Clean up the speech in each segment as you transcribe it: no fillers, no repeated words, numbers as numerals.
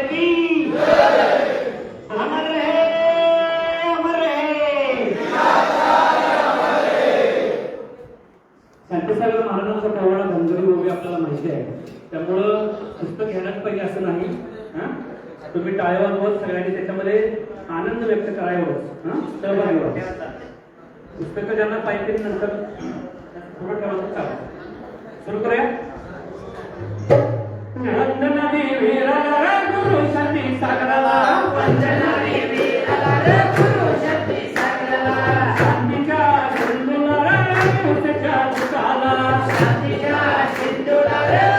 की अमर रहे, अमर रहे. शांतीसागर महाराजांचा पोवाडा धनगरी ओवी आपल्याला माहिती आहे, त्यामुळं पुस्तक घेण्यात पाहिजे असं नाही. तुम्ही टाळ्या वाजवत सगळ्यांनी त्याच्यामध्ये आनंद व्यक्त करायवरच सहभागी व्हा. पुस्तकं ज्यांना पाहिजे नंतर पुढे ठेवायचं चालू. सुरू करूया. वंदना देवी रा गुरु शक्ती सागराला, वंदना देवी रा गुरु शक्ती सागराला, शांतीच्या सिंधूला आयुष्याच्या दुताला, शांतीच्या सिंधूला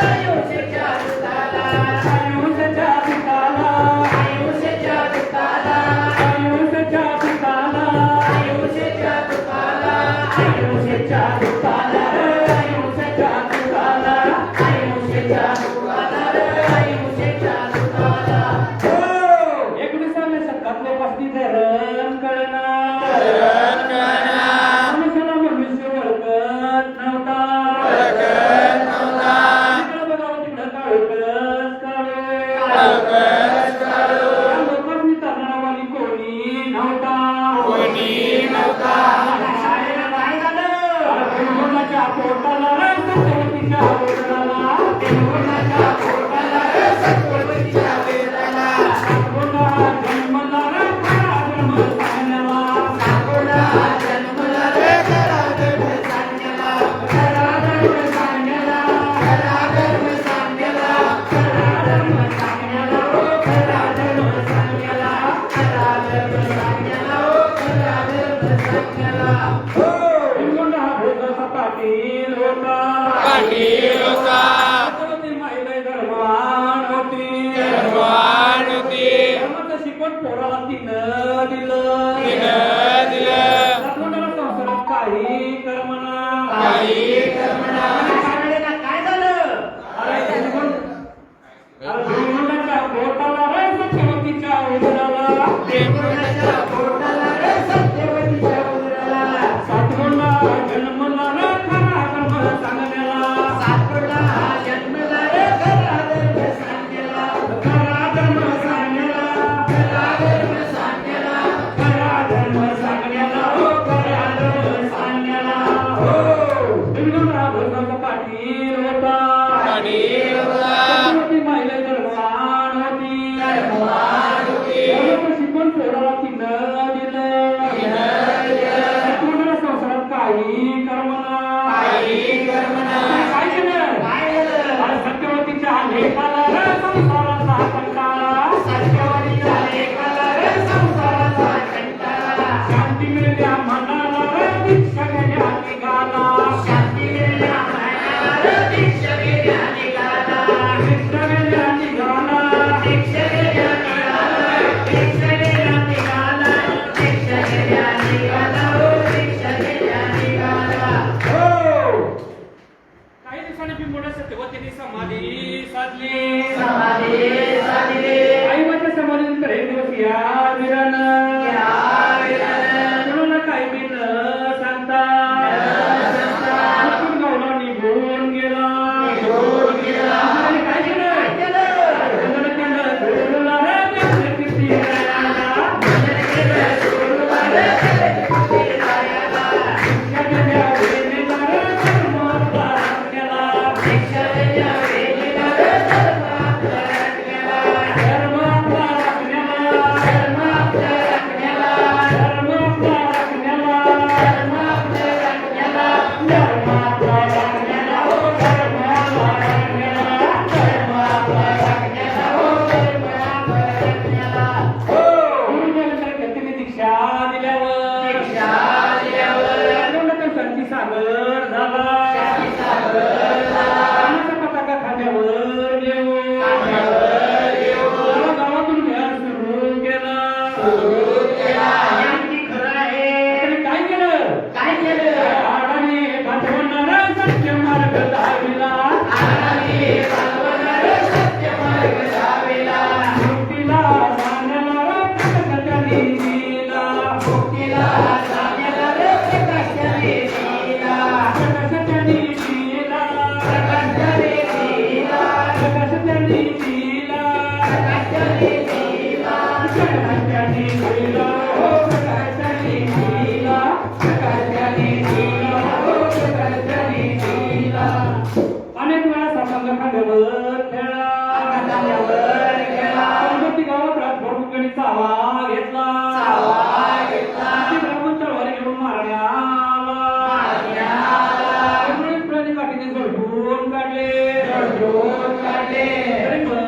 आयुष्याच्या दुताला, आयुष्याच्या दुताला, आयुष्याच्या दुताला, आयुष्याच्या दुताला, आयुष्याच्या दुताला, आयुष्याच्या दुताला, आयुष्याच्या दुताला, आयुष्याच्या महिला प्रकाशाने दिला हो प्रकाशाने दिला प्रकाशाने दिला हो प्रकाशाने दिला अनेक वेळा सापांना खांद्यावर खेळा संगती गावात रातभर गणितचा आवा घेतला ब्राह्मण तलवारी घेऊन मारण्याला काठीने झडपून काढले तरी पण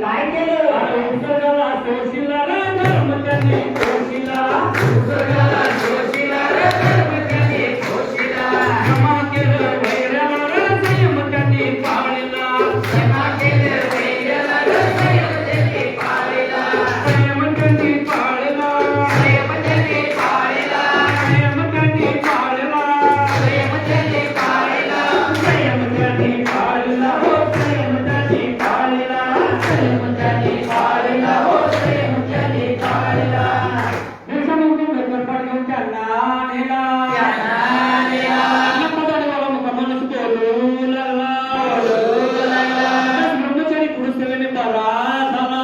काय केलं उत्सर्गाला जोशीला रे धर्मत्याने जोशीला उत्सर्गाला जोशीला रे धर्मत्याने जोशीला क्षमा केलं वैऱ्याला रे संयमत्याने पाळीला क्षमा केलं वैऱ्याला रे संयमत्याने पाळीला संयमत्याने पाळीला संयमत्याने पाळीला संयमत्याने पाळीला संयमत्याने पाळीला संयमत्याने पाळीला हो संयमत्याने पाळीला संयमत्याने पाळीला हो संयमत्याने पाळीला दिवसांमध्ये घरपाट घेऊन त्यांना नेला पदार्थाला मुखामानस बोलू लागला ब्रह्मचारी पुरुष सेवेने बरा झाला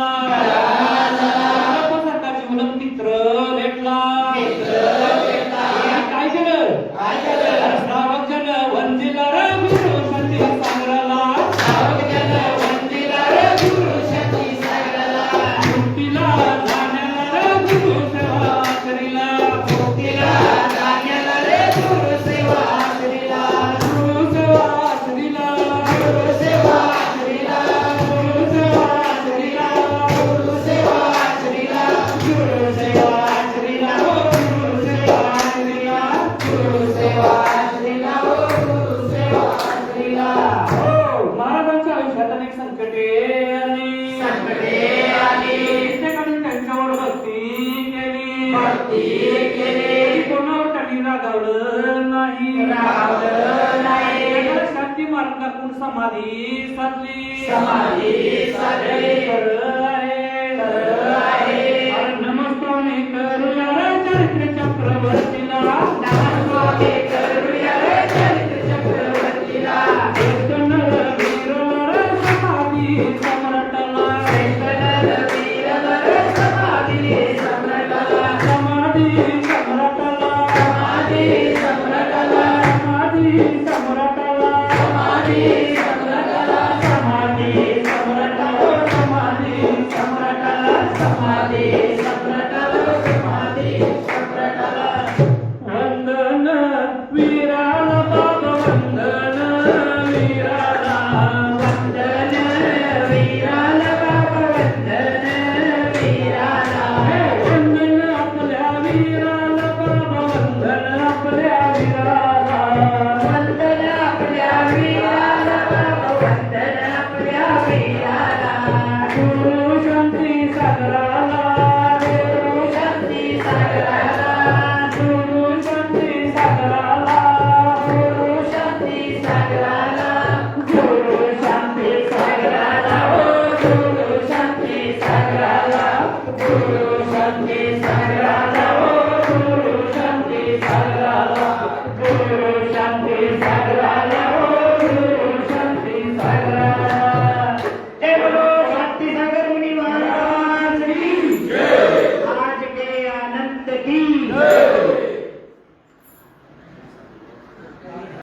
सरकारची मुलं मित्र भेटला काय केलं श्रावक जन वंदिला रे गुरु शांती सागराला श्रावक जन वंदिला रे गुरु शांती सागराला मुक्तीला जाण्याला रे गुरु सेवा करीला मुक्तीला जाण्याला रे गुरु सेवा करीला गुरु सेवा करीला गुरु सेवा करीला गुरु सेवा करीला गुरु सेवा करीला गुरु सेवा करीला हो गुरु सेवा करीला गुरु सेवा करीला हो गुरु सेवा करीला हो महाराजांच्या आयुष्यात अनेक संकटे आली प्रत्येकाने त्यांच्यावर भक्ती केली कोणावर त्यांनी रागावलं नाही एखाद्या शांती मार्गातून समाधी साधली